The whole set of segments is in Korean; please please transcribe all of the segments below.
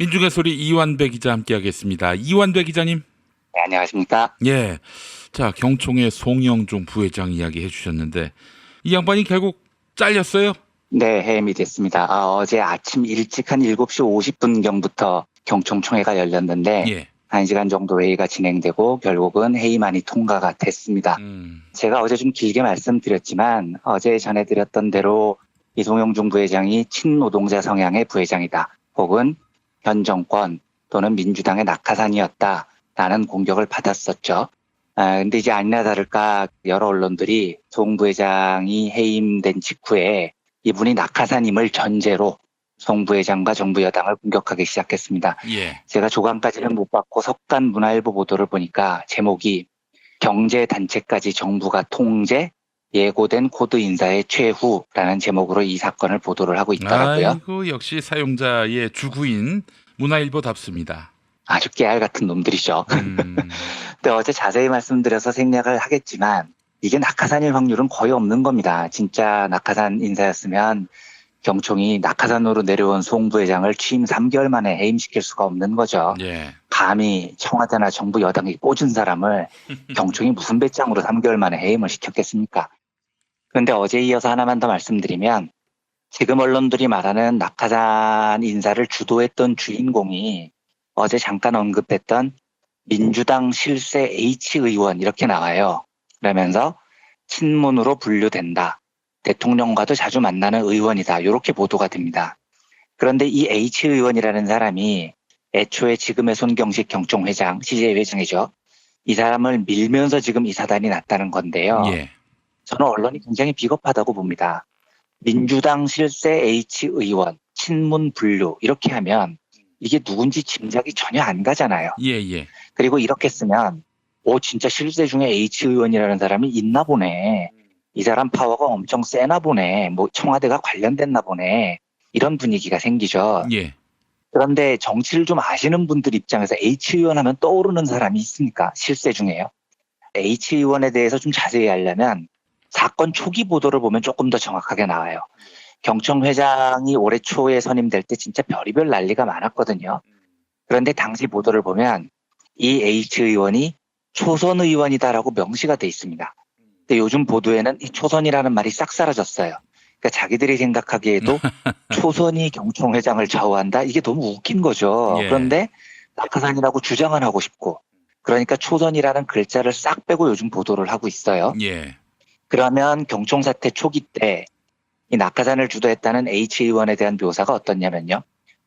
민중의 소리 이완배 기자 함께하겠습니다. 이완배 기자님. 네, 안녕하십니까? 예. 자, 경총의 송영종 부회장 이야기 해주셨는데 이 양반이 결국 잘렸어요? 네, 해임이 됐습니다. 어제 아침 일찍 한 7시 50분경부터 경총총회가 열렸는데 예. 1시간 정도 회의가 진행되고 결국은 회의만이 통과가 됐습니다. 제가 어제 좀 길게 말씀드렸지만 어제 전해드렸던 대로 이 송영종 부회장이 친노동자 성향의 부회장이다. 혹은 현 정권 또는 민주당의 낙하산이었다라는 공격을 받았었죠. 근데 이제 아니나 다를까 여러 언론들이 송 부회장이 해임된 직후에 이분이 낙하산임을 전제로 송 부회장과 정부 여당을 공격하기 시작했습니다. 예. 제가 조간까지는 못 받고 석간 문화일보 보도를 보니까 제목이 경제단체까지 정부가 통제, 예고된 코드 인사의 최후라는 제목으로 이 사건을 보도를 하고 있더라고요. 아이고, 역시 사용자의 주구인 문화일보답습니다. 아주 깨알 같은 놈들이죠. 근데 어제 자세히 말씀드려서 생략을 하겠지만 이게 낙하산일 확률은 거의 없는 겁니다. 진짜 낙하산 인사였으면 경총이 낙하산으로 내려온 송 부회장을 취임 3개월 만에 해임시킬 수가 없는 거죠. 예. 감히 청와대나 정부 여당이 꽂은 사람을 경총이 무슨 배짱으로 3개월 만에 해임을 시켰겠습니까? 그런데 어제 이어서 하나만 더 말씀드리면 지금 언론들이 말하는 낙하산 인사를 주도했던 주인공이 어제 잠깐 언급했던 민주당 실세 H의원 이렇게 나와요. 그러면서 친문으로 분류된다. 대통령과도 자주 만나는 의원이다. 이렇게 보도가 됩니다. 그런데 이 H의원이라는 사람이 애초에 지금의 손경식 경총회장, CJ 회장이죠. 이 사람을 밀면서 지금 이 사단이 났다는 건데요. 예. 저는 언론이 굉장히 비겁하다고 봅니다. 민주당 실세 H의원, 친문 분류 이렇게 하면 이게 누군지 짐작이 전혀 안 가잖아요. 예. 그리고 이렇게 쓰면 진짜 실세 중에 H의원이라는 사람이 있나 보네. 이 사람 파워가 엄청 세나 보네. 뭐 청와대가 관련됐나 보네. 이런 분위기가 생기죠. 예. 그런데 정치를 좀 아시는 분들 입장에서 H의원 하면 떠오르는 사람이 있습니까? 실세 중에요. H의원에 대해서 좀 자세히 하려면 사건 초기 보도를 보면 조금 더 정확하게 나와요. 경총 회장이 올해 초에 선임될 때 진짜 별의별 난리가 많았거든요. 그런데 당시 보도를 보면 이 H의원이 초선 의원이다라고 명시가 돼 있습니다. 근데 요즘 보도에는 이 초선이라는 말이 싹 사라졌어요. 그러니까 자기들이 생각하기에도 초선이 경총 회장을 좌우한다? 이게 너무 웃긴 거죠. 예. 그런데 낙하산이라고 주장을 하고 싶고 그러니까 초선이라는 글자를 싹 빼고 요즘 보도를 하고 있어요. 예. 그러면 경총 사태 초기 때 이 낙하산을 주도했다는 H의원에 대한 묘사가 어떻냐면요.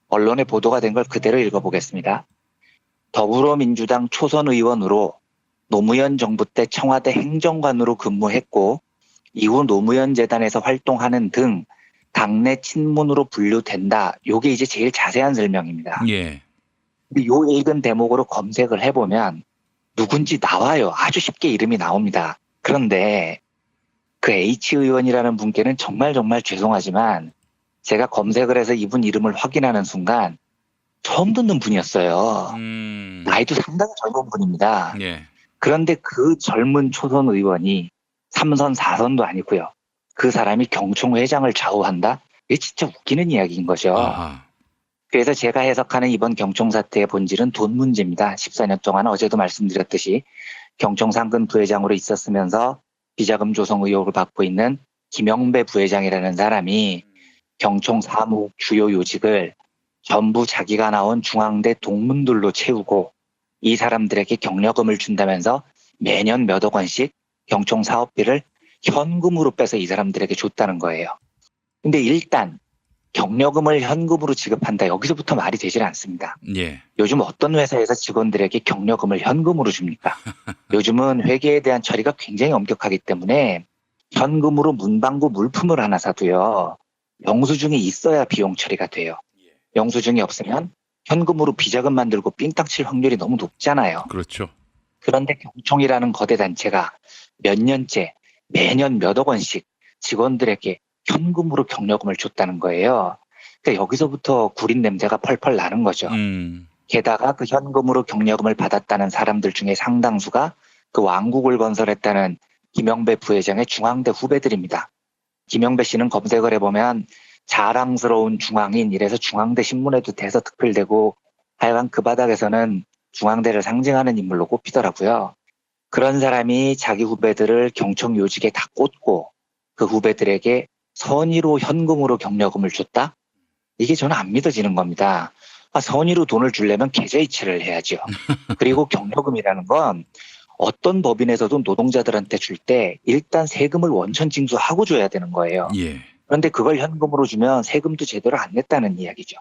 언론에 보도가 된 걸 그대로 읽어보겠습니다. 더불어민주당 초선 의원으로 노무현 정부 때 청와대 행정관으로 근무했고 이후 노무현 재단에서 활동하는 등 당내 친문으로 분류된다. 요게 이제 제일 자세한 설명입니다. 예. 근데 요 읽은 대목으로 검색을 해보면 누군지 나와요. 아주 쉽게 이름이 나옵니다. 그런데 그 H의원이라는 분께는 정말 죄송하지만 제가 검색을 해서 이분 이름을 확인하는 순간 처음 듣는 분이었어요. 나이도 상당히 젊은 분입니다. 예. 그런데 그 젊은 초선 의원이 3선, 4선도 아니고요. 그 사람이 경총 회장을 좌우한다? 이게 진짜 웃기는 이야기인 거죠. 아하. 그래서 제가 해석하는 이번 경총 사태의 본질은 돈 문제입니다. 14년 동안 어제도 말씀드렸듯이 경총 상근 부회장으로 있었으면서 비자금 조성 의혹을 받고 있는 김영배 부회장이라는 사람이 경총 사무 주요 요직을 전부 자기가 나온 중앙대 동문들로 채우고 이 사람들에게 경력금을 준다면서 매년 몇억 원씩 경총 사업비를 현금으로 빼서 이 사람들에게 줬다는 거예요. 근데 일단 경력금을 현금으로 지급한다. 여기서부터 말이 되질 않습니다. 예. 요즘 어떤 회사에서 직원들에게 경력금을 현금으로 줍니까? 요즘은 회계에 대한 처리가 굉장히 엄격하기 때문에 현금으로 문방구 물품을 하나 사도요. 영수증이 있어야 비용 처리가 돼요. 영수증이 없으면 현금으로 비자금 만들고 삥땅 칠 확률이 너무 높잖아요. 그렇죠. 그런데 경총이라는 거대 단체가 몇 년째 매년 몇억 원씩 직원들에게 현금으로 경력금을 줬다는 거예요. 그러니까 여기서부터 구린 냄새가 펄펄 나는 거죠. 게다가 그 현금으로 경력금을 받았다는 사람들 중에 상당수가 그 왕국을 건설했다는 김영배 부회장의 중앙대 후배들입니다. 김영배 씨는 검색을 해보면 자랑스러운 중앙인 이래서 중앙대 신문에도 대서특필되고 하여간 그 바닥에서는 중앙대를 상징하는 인물로 꼽히더라고요. 그런 사람이 자기 후배들을 경총 요직에 다 꽂고 그 후배들에게 선의로 현금으로 경력금을 줬다? 이게 저는 안 믿어지는 겁니다. 선의로 돈을 주려면 계좌이체를 해야죠. 그리고 경력금이라는 건 어떤 법인에서도 노동자들한테 줄 때 일단 세금을 원천 징수하고 줘야 되는 거예요. 예. 그런데 그걸 현금으로 주면 세금도 제대로 안 냈다는 이야기죠.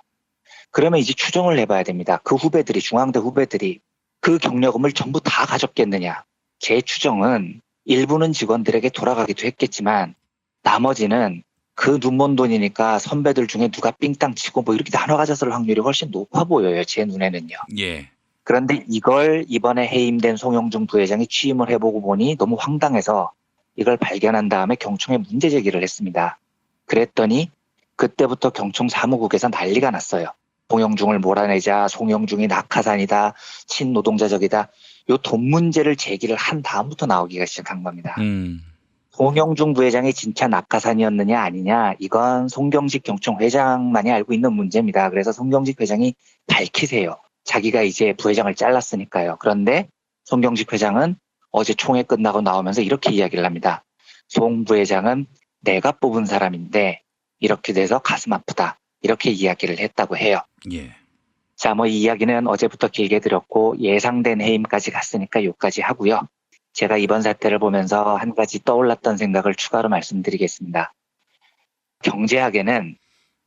그러면 이제 추정을 해봐야 됩니다. 그 후배들이, 중앙대 후배들이 그 경력금을 전부 다 가졌겠느냐. 제 추정은 일부는 직원들에게 돌아가기도 했겠지만 나머지는 그 눈먼 돈이니까 선배들 중에 누가 삥땅 치고 뭐 이렇게 나눠 가졌을 확률이 훨씬 높아 보여요. 제 눈에는요. 예. 그런데 이걸 이번에 해임된 송영중 부회장이 취임을 해보고 보니 너무 황당해서 이걸 발견한 다음에 경총에 문제 제기를 했습니다. 그랬더니 그때부터 경총 사무국에서 난리가 났어요. 송영중을 몰아내자, 송영중이 낙하산이다, 친노동자적이다. 요 돈 문제를 제기를 한 다음부터 나오기가 시작한 겁니다. 송영중 부회장이 진짜 낙하산이었느냐 아니냐, 이건 송경식 경총 회장만이 알고 있는 문제입니다. 그래서 송경식 회장이 밝히세요. 자기가 이제 부회장을 잘랐으니까요. 그런데 송경식 회장은 어제 총회 끝나고 나오면서 이렇게 이야기를 합니다. 송 부회장은 내가 뽑은 사람인데 이렇게 돼서 가슴 아프다. 이렇게 이야기를 했다고 해요. 예. 자, 이 이야기는 어제부터 길게 드렸고 예상된 해임까지 갔으니까 여기까지 하고요. 제가 이번 사태를 보면서 한 가지 떠올랐던 생각을 추가로 말씀드리겠습니다. 경제학에는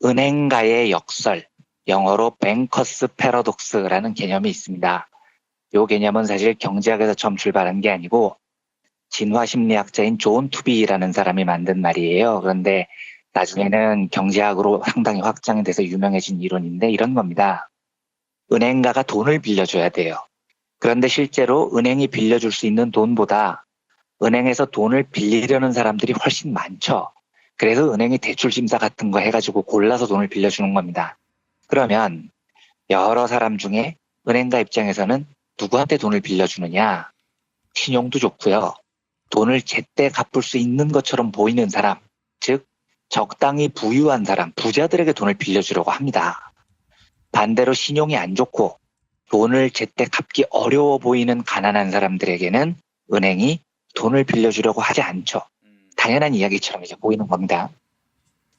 은행가의 역설, 영어로 뱅커스 패러독스라는 개념이 있습니다. 이 개념은 사실 경제학에서 처음 출발한 게 아니고 진화심리학자인 존 투비라는 사람이 만든 말이에요. 그런데 나중에는 경제학으로 상당히 확장이 돼서 유명해진 이론인데 이런 겁니다. 은행가가 돈을 빌려줘야 돼요. 그런데 실제로 은행이 빌려줄 수 있는 돈보다 은행에서 돈을 빌리려는 사람들이 훨씬 많죠. 그래서 은행이 대출심사 같은 거 해가지고 골라서 돈을 빌려주는 겁니다. 그러면 여러 사람 중에 은행가 입장에서는 누구한테 돈을 빌려주느냐? 신용도 좋고요. 돈을 제때 갚을 수 있는 것처럼 보이는 사람, 즉 적당히 부유한 사람, 부자들에게 돈을 빌려주려고 합니다. 반대로 신용이 안 좋고 돈을 제때 갚기 어려워 보이는 가난한 사람들에게는 은행이 돈을 빌려주려고 하지 않죠. 당연한 이야기처럼 이제 보이는 겁니다.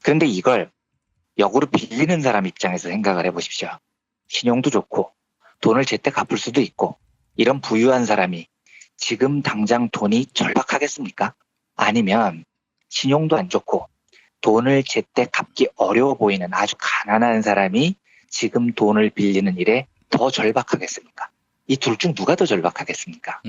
그런데 이걸 역으로 빌리는 사람 입장에서 생각을 해보십시오. 신용도 좋고 돈을 제때 갚을 수도 있고 이런 부유한 사람이 지금 당장 돈이 절박하겠습니까? 아니면 신용도 안 좋고 돈을 제때 갚기 어려워 보이는 아주 가난한 사람이 지금 돈을 빌리는 일에 더 절박하겠습니까? 이 둘 중 누가 더 절박하겠습니까?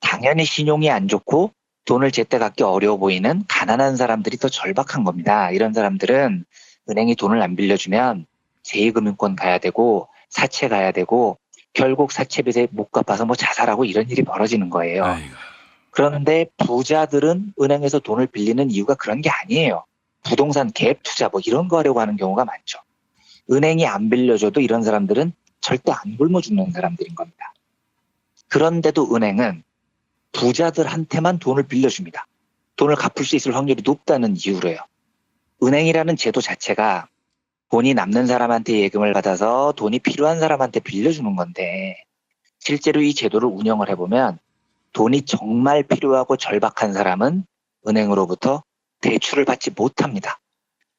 당연히 신용이 안 좋고 돈을 제때 갚기 어려워 보이는 가난한 사람들이 더 절박한 겁니다. 이런 사람들은 은행이 돈을 안 빌려주면 제2금융권 가야 되고 사채 가야 되고 결국 사채빚에 못 갚아서 자살하고 이런 일이 벌어지는 거예요. 아이고. 그런데 부자들은 은행에서 돈을 빌리는 이유가 그런 게 아니에요. 부동산 갭 투자 이런 거 하려고 하는 경우가 많죠. 은행이 안 빌려줘도 이런 사람들은 절대 안 굶어 죽는 사람들인 겁니다. 그런데도 은행은 부자들한테만 돈을 빌려줍니다. 돈을 갚을 수 있을 확률이 높다는 이유로요. 은행이라는 제도 자체가 돈이 남는 사람한테 예금을 받아서 돈이 필요한 사람한테 빌려주는 건데 실제로 이 제도를 운영을 해보면 돈이 정말 필요하고 절박한 사람은 은행으로부터 대출을 받지 못합니다.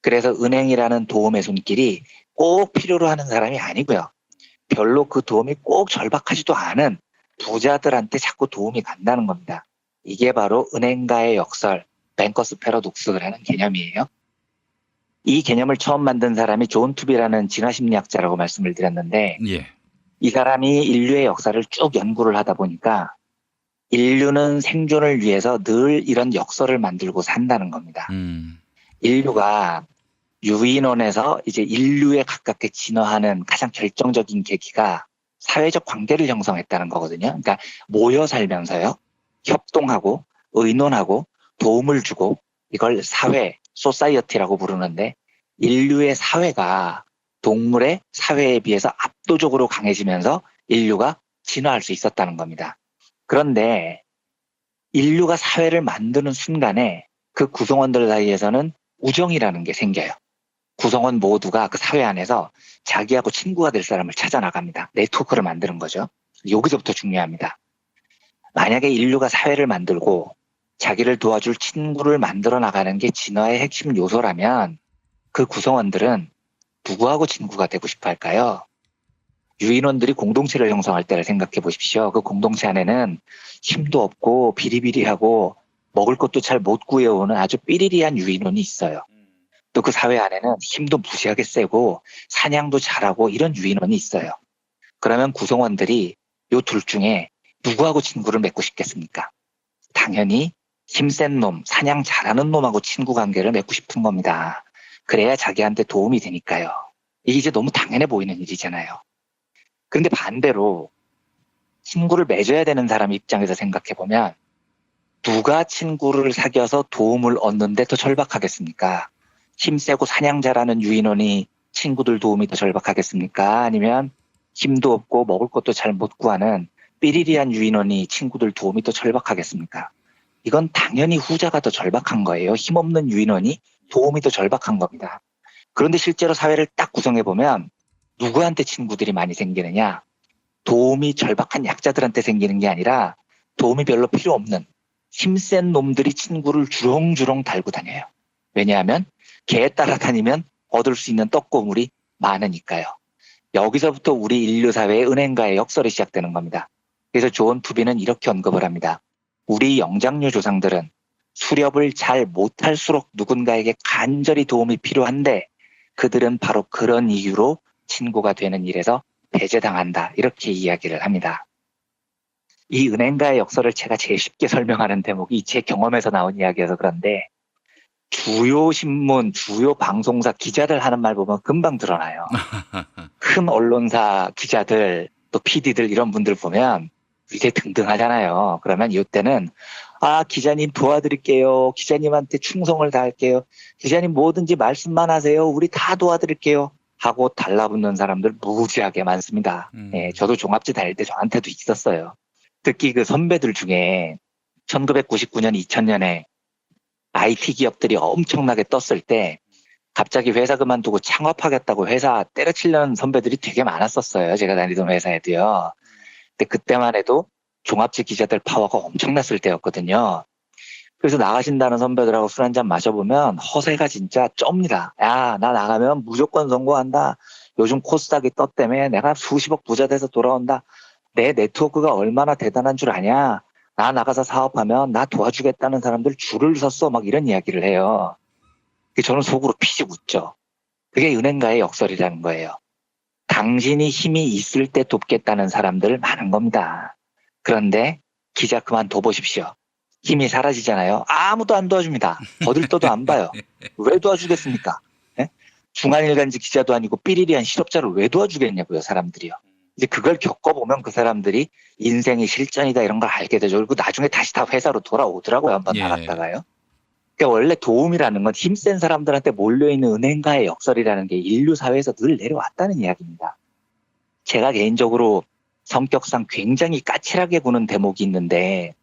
그래서 은행이라는 도움의 손길이 꼭 필요로 하는 사람이 아니고요. 별로 그 도움이 꼭 절박하지도 않은 부자들한테 자꾸 도움이 간다는 겁니다. 이게 바로 은행가의 역설, 뱅커스 패러독스라는 개념이에요. 이 개념을 처음 만든 사람이 존 투비라는 진화심리학자라고 말씀을 드렸는데 예. 이 사람이 인류의 역사를 쭉 연구를 하다 보니까 인류는 생존을 위해서 늘 이런 역설을 만들고 산다는 겁니다. 인류가 유인원에서 이제 인류에 가깝게 진화하는 가장 결정적인 계기가 사회적 관계를 형성했다는 거거든요. 그러니까 모여 살면서요. 협동하고 의논하고 도움을 주고 이걸 사회, 소사이어티라고 부르는데 인류의 사회가 동물의 사회에 비해서 압도적으로 강해지면서 인류가 진화할 수 있었다는 겁니다. 그런데 인류가 사회를 만드는 순간에 그 구성원들 사이에서는 우정이라는 게 생겨요. 구성원 모두가 그 사회 안에서 자기하고 친구가 될 사람을 찾아 나갑니다. 네트워크를 만드는 거죠. 여기서부터 중요합니다. 만약에 인류가 사회를 만들고 자기를 도와줄 친구를 만들어 나가는 게 진화의 핵심 요소라면 그 구성원들은 누구하고 친구가 되고 싶어 할까요? 유인원들이 공동체를 형성할 때를 생각해 보십시오. 그 공동체 안에는 힘도 없고 비리비리하고 먹을 것도 잘 못 구해오는 아주 삐리리한 유인원이 있어요. 또 그 사회 안에는 힘도 무시하게 세고 사냥도 잘하고 이런 유인원이 있어요. 그러면 구성원들이 요 둘 중에 누구하고 친구를 맺고 싶겠습니까? 당연히 힘센 놈, 사냥 잘하는 놈하고 친구 관계를 맺고 싶은 겁니다. 그래야 자기한테 도움이 되니까요. 이게 이제 너무 당연해 보이는 일이잖아요. 그런데 반대로 친구를 맺어야 되는 사람 입장에서 생각해 보면 누가 친구를 사귀어서 도움을 얻는데 더 절박하겠습니까? 힘세고 사냥 잘하는 유인원이 친구들 도움이 더 절박하겠습니까? 아니면 힘도 없고 먹을 것도 잘 못 구하는 삐리리한 유인원이 친구들 도움이 더 절박하겠습니까? 이건 당연히 후자가 더 절박한 거예요. 힘없는 유인원이 도움이 더 절박한 겁니다. 그런데 실제로 사회를 딱 구성해 보면 누구한테 친구들이 많이 생기느냐? 도움이 절박한 약자들한테 생기는 게 아니라 도움이 별로 필요 없는 힘센 놈들이 친구를 주렁주렁 달고 다녀요. 왜냐하면 개에 따라다니면 얻을 수 있는 떡고물이 많으니까요. 여기서부터 우리 인류 사회의 은행가의 역설이 시작되는 겁니다. 그래서 존 투비는 이렇게 언급을 합니다. 우리 영장류 조상들은 수렵을 잘 못할수록 누군가에게 간절히 도움이 필요한데 그들은 바로 그런 이유로 친구가 되는 일에서 배제당한다. 이렇게 이야기를 합니다. 이 은행가의 역설을 제가 제일 쉽게 설명하는 대목이 제 경험에서 나온 이야기여서 그런데 주요 신문, 주요 방송사 기자들 하는 말 보면 금방 드러나요. 큰 언론사 기자들, 또 PD들 이런 분들 보면 이제 등등하잖아요. 그러면 이때는 기자님 도와드릴게요. 기자님한테 충성을 다할게요. 기자님 뭐든지 말씀만 하세요. 우리 다 도와드릴게요. 하고 달라붙는 사람들 무지하게 많습니다. 예, 저도 종합지 다닐 때 저한테도 있었어요. 특히 그 선배들 중에 1999년, 2000년에 IT 기업들이 엄청나게 떴을 때 갑자기 회사 그만두고 창업하겠다고 회사 때려치려는 선배들이 되게 많았었어요. 제가 다니던 회사에도요. 근데 그때만 해도 종합지 기자들 파워가 엄청났을 때였거든요. 그래서 나가신다는 선배들하고 술 한잔 마셔보면 허세가 진짜 쩝니다. 야, 나 나가면 무조건 성공한다. 요즘 코스닥이 떴다며 내가 수십억 부자 돼서 돌아온다. 내 네트워크가 얼마나 대단한 줄 아냐. 나 나가서 사업하면 나 도와주겠다는 사람들 줄을 섰어. 막 이런 이야기를 해요. 저는 속으로 피식 웃죠. 그게 은행가의 역설이라는 거예요. 당신이 힘이 있을 때 돕겠다는 사람들 많은 겁니다. 그런데 기자 그만둬 보십시오. 힘이 사라지잖아요. 아무도 안 도와줍니다. 거들떠도 안 봐요. 왜 도와주겠습니까? 예? 중한일간지 기자도 아니고 삐리리한 실업자를 왜 도와주겠냐고요, 사람들이요. 이제 그걸 겪어보면 그 사람들이 인생이 실전이다 이런 걸 알게 되죠. 그리고 나중에 다시 다 회사로 돌아오더라고요. 한번 나갔다가요. 그러니까 원래 도움이라는 건 힘센 사람들한테 몰려있는 은행가의 역설이라는 게 인류 사회에서 늘 내려왔다는 이야기입니다. 제가 개인적으로 성격상 굉장히 까칠하게 구는 대목이 있는데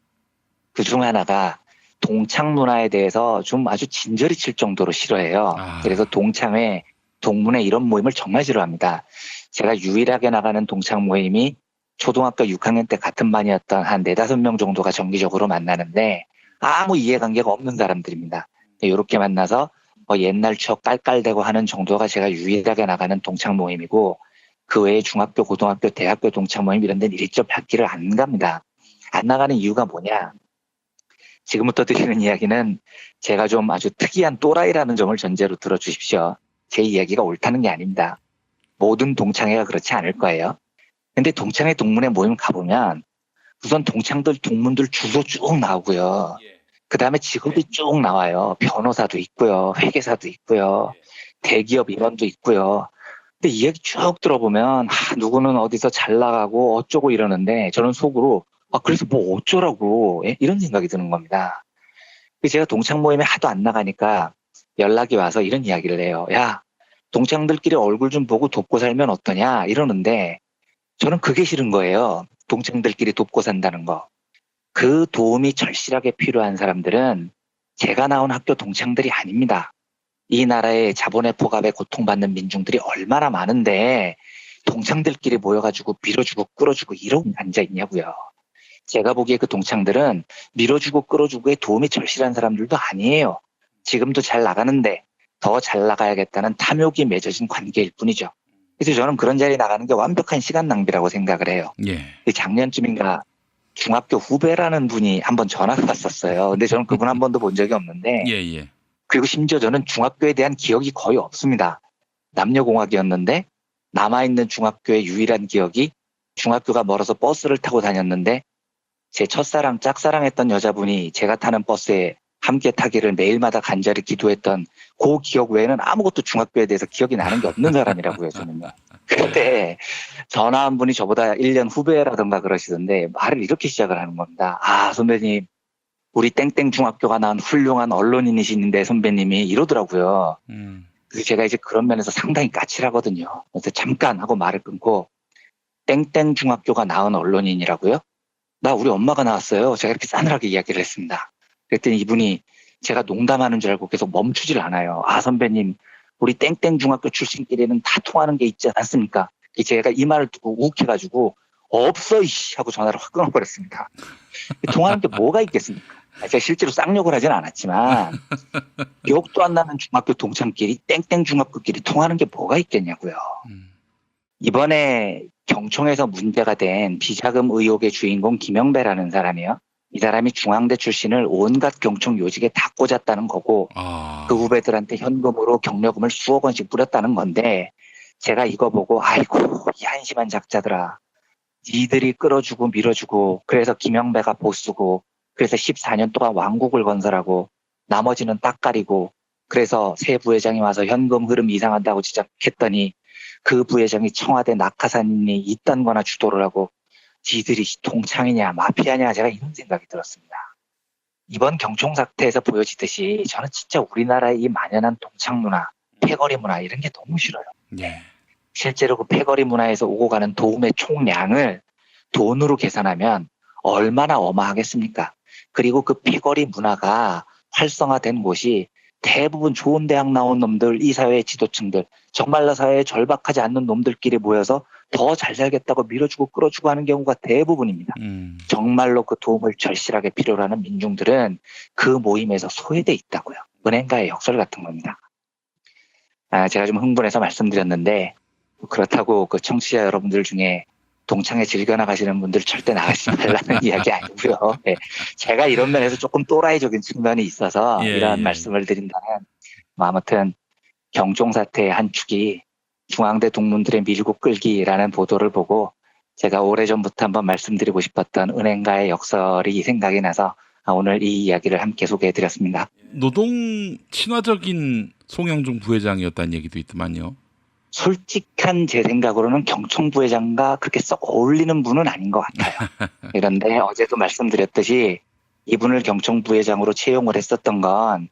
그중 하나가 동창 문화에 대해서 좀 아주 진저리 칠 정도로 싫어해요. 그래서 동창회, 동문회 이런 모임을 정말 싫어합니다. 제가 유일하게 나가는 동창 모임이 초등학교 6학년 때 같은 반이었던 한 4, 5명 정도가 정기적으로 만나는데 아무 이해관계가 없는 사람들입니다. 이렇게 만나서 옛날 추억 깔깔대고 하는 정도가 제가 유일하게 나가는 동창 모임이고 그 외에 중학교, 고등학교, 대학교 동창 모임 이런 데는 일절 받기를 안 갑니다. 안 나가는 이유가 뭐냐? 지금부터 드리는 이야기는 제가 좀 아주 특이한 또라이라는 점을 전제로 들어주십시오. 제 이야기가 옳다는 게 아닙니다. 모든 동창회가 그렇지 않을 거예요. 근데 동창회 동문회 모임 가보면 우선 동창들 동문들 주소 쭉 나오고요. 그 다음에 직업이 쭉 나와요. 변호사도 있고요. 회계사도 있고요. 대기업 임원도 있고요. 근데 이야기 쭉 들어보면 누구는 어디서 잘 나가고 어쩌고 이러는데 저는 속으로 그래서 뭐 어쩌라고 이런 생각이 드는 겁니다. 제가 동창 모임에 하도 안 나가니까 연락이 와서 이런 이야기를 해요. 야, 동창들끼리 얼굴 좀 보고 돕고 살면 어떠냐 이러는데 저는 그게 싫은 거예요. 동창들끼리 돕고 산다는 거. 그 도움이 절실하게 필요한 사람들은 제가 나온 학교 동창들이 아닙니다. 이 나라의 자본의 포갑에 고통받는 민중들이 얼마나 많은데 동창들끼리 모여가지고 밀어주고 끌어주고 이러고 앉아있냐고요. 제가 보기에 그 동창들은 밀어주고 끌어주고에 도움이 절실한 사람들도 아니에요. 지금도 잘 나가는데 더 잘 나가야겠다는 탐욕이 맺어진 관계일 뿐이죠. 그래서 저는 그런 자리에 나가는 게 완벽한 시간 낭비라고 생각을 해요. 예. 작년쯤인가 중학교 후배라는 분이 한번 전화가 왔었어요. 근데 저는 그분 한 번도 본 적이 없는데 예, 예. 그리고 심지어 저는 중학교에 대한 기억이 거의 없습니다. 남녀공학이었는데 남아있는 중학교의 유일한 기억이 중학교가 멀어서 버스를 타고 다녔는데 제 첫사랑 짝사랑했던 여자분이 제가 타는 버스에 함께 타기를 매일마다 간절히 기도했던 그 기억 외에는 아무것도 중학교에 대해서 기억이 나는 게 없는 사람이라고요, 저는요. 그런데 전화 한 분이 저보다 1년 후배라던가 그러시던데 말을 이렇게 시작을 하는 겁니다. 아, 선배님, 우리 땡땡 중학교가 나온 훌륭한 언론인이신데 선배님이 이러더라고요. 그래서 제가 이제 그런 면에서 상당히 까칠하거든요. 그래서 잠깐 하고 말을 끊고 땡땡 중학교가 나온 언론인이라고요? 나 우리 엄마가 나왔어요. 제가 이렇게 싸늘하게 이야기를 했습니다. 그랬더니 이분이 제가 농담하는 줄 알고 계속 멈추질 않아요. 아, 선배님, 우리 땡땡 중학교 출신끼리는 다 통하는 게 있지 않습니까? 제가 이 말을 듣고 욱해가지고 없어 이씨 하고 전화를 확 끊어버렸습니다. 통하는 게 뭐가 있겠습니까? 제가 실제로 쌍욕을 하진 않았지만 기억도 안 나는 중학교 동창끼리 땡땡 중학교끼리 통하는 게 뭐가 있겠냐고요. 이번에 경총에서 문제가 된 비자금 의혹의 주인공 김영배라는 사람이요. 이 사람이 중앙대 출신을 온갖 경총 요직에 다 꽂았다는 거고 그 후배들한테 현금으로 경력금을 수억 원씩 뿌렸다는 건데 제가 이거 보고 아이고 이 한심한 작자들아. 니들이 끌어주고 밀어주고 그래서 김영배가 보수고 그래서 14년 동안 왕국을 건설하고 나머지는 딱 가리고 그래서 새 부회장이 와서 현금 흐름 이상한다고 지적했더니 그 부회장이 청와대 낙하산인이 이딴 거나 주도를 하고 지들이 동창이냐 마피아냐 제가 이런 생각이 들었습니다. 이번 경총 사태에서 보여지듯이 저는 진짜 우리나라의 이 만연한 동창 문화, 패거리 문화 이런 게 너무 싫어요. 예. 실제로 그 패거리 문화에서 오고 가는 도움의 총량을 돈으로 계산하면 얼마나 어마하겠습니까? 그리고 그 패거리 문화가 활성화된 곳이 대부분 좋은 대학 나온 놈들, 이 사회의 지도층들, 정말로 사회에 절박하지 않는 놈들끼리 모여서 더 잘 살겠다고 밀어주고 끌어주고 하는 경우가 대부분입니다. 정말로 그 도움을 절실하게 필요로 하는 민중들은 그 모임에서 소외돼 있다고요. 은행가의 역설 같은 겁니다. 제가 좀 흥분해서 말씀드렸는데 그렇다고 그 청취자 여러분들 중에 동창회 즐겨나가시는 분들 절대 나가지 말라는 이야기 아니고요. 네. 제가 이런 면에서 조금 또라이적인 측면이 있어서 이런 말씀을 드린다면 아무튼 경총 사태의 한 축이 중앙대 동문들의 밀고 끌기라는 보도를 보고 제가 오래전부터 한번 말씀드리고 싶었던 은행가의 역설이 생각이 나서 오늘 이 이야기를 함께 소개해드렸습니다. 노동 친화적인 송영종 부회장이었다는 얘기도 있더만요. 솔직한 제 생각으로는 경총 부회장과 그렇게 썩 어울리는 분은 아닌 것 같아요. 그런데 어제도 말씀드렸듯이 이분을 경총 부회장으로 채용을 했었던 건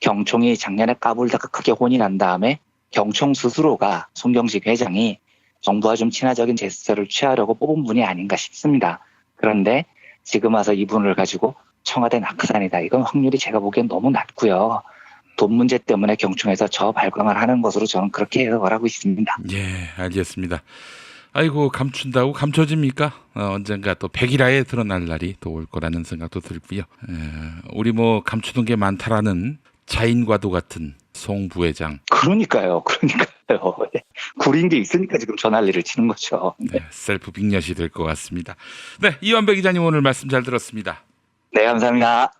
경총이 작년에 까불다가 크게 혼이 난 다음에 경총 스스로가 송경식 회장이 정부와 좀 친화적인 제스처를 취하려고 뽑은 분이 아닌가 싶습니다. 그런데 지금 와서 이분을 가지고 청와대 낙하산이다. 이건 확률이 제가 보기엔 너무 낮고요. 돈 문제 때문에 경총에서 저 발광을 하는 것으로 저는 그렇게 해석을 하고 있습니다. 예, 알겠습니다. 아이고 감춘다고 감춰집니까? 언젠가 또 백일하에 드러날 날이 또 올 거라는 생각도 들고요. 우리 뭐 감추는 게 많다라는 자인과도 같은 송 부회장. 그러니까요. 구린 게 있으니까 지금 저 난리를 치는 거죠. 네, 셀프 빅엿이 될 것 같습니다. 네, 이완배 기자님 오늘 말씀 잘 들었습니다. 네, 감사합니다.